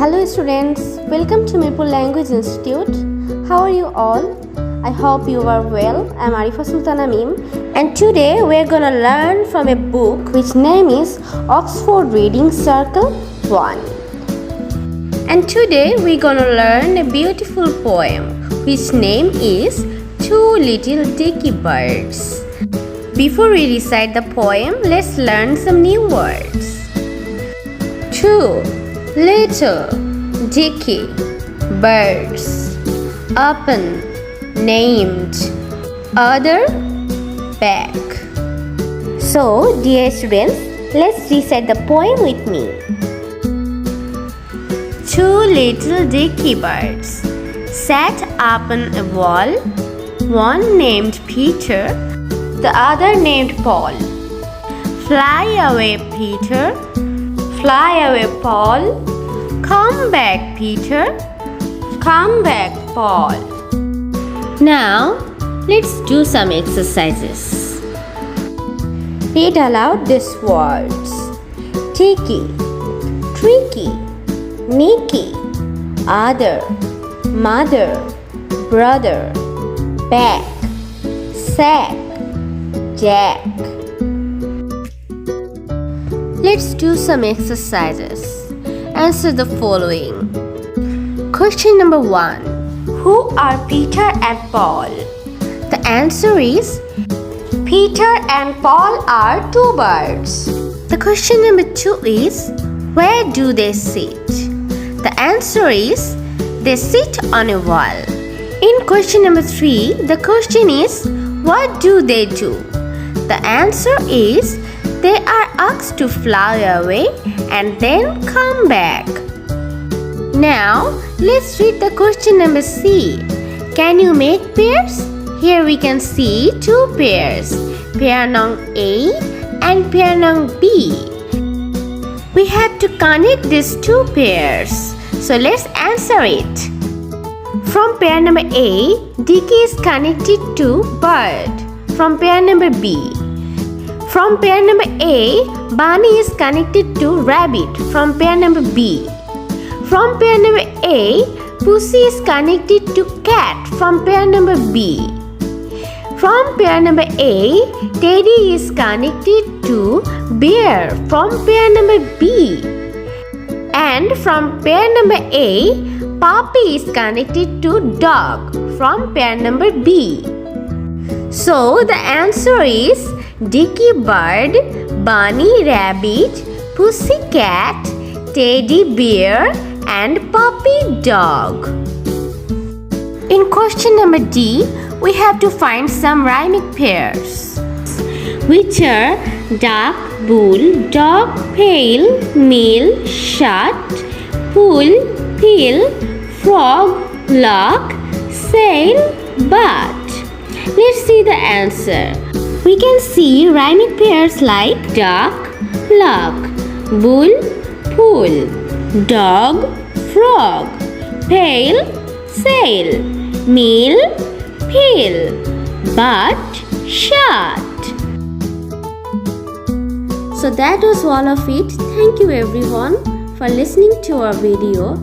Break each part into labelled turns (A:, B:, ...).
A: Hello students, welcome to Mirpur Language Institute. How are you all? I hope you are well. I am Arifa Sultana Mim, and today we are gonna learn from a book which name is Oxford Reading Circle 1. And today we are gonna learn a beautiful poem which name is Two Little Dicky Birds. Before we recite the poem, let's learn some new words. Two little dicky birds, open, named, other, back. So, dear students, let's recite the poem with me. Two little dicky birds sat upon a wall, one named Peter, the other named Paul. Fly away, Peter. Fly away, Paul. Come back, Peter. Come back, Paul. Now, let's do some exercises. Read aloud these words. Dicky, tricky, Nicky, other, mother, brother, back, sack, jack. Let's do some exercises. Answer the following. Question number 1. Who are Peter and Paul? The answer is Peter and Paul are two birds. The question number 2 is where do they sit? The answer is they sit on a wall. In question number 3, the question is what do they do? The answer is they are asked to fly away and then come back. Now, let's read the question number C. Can you make pairs? Here we can see two pairs, pair nung A and pair nung B. We have to connect these two pairs. So let's answer it. From pair number A, Dicky is connected to bird. From pair number B. From pair number A, Bunny is connected to rabbit from pair number B. From pair number A, Pussy is connected to cat from pair number B. From pair number A, Teddy is connected to bear from pair number B. And from pair number A, Puppy is connected to dog from pair number B. So the answer is Dicky bird, Bunny rabbit, Pussy cat, Teddy bear and Puppy dog. In question number D, we have to find some rhyming pairs, which are duck, bull, dog, pail, mill, shut, pull, pill, frog, lock, sail, but. Let's see the answer. We can see rhyming pairs like duck, luck, bull, pull, dog, frog, pail, sail, mill, pill, but, shut. So that was all of it. Thank you everyone for listening to our video.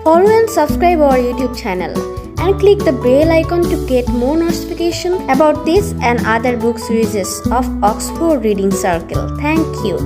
A: Follow and subscribe our YouTube channel and click the bell icon to get more notification about this and other book series of Oxford Reading Circle. Thank you.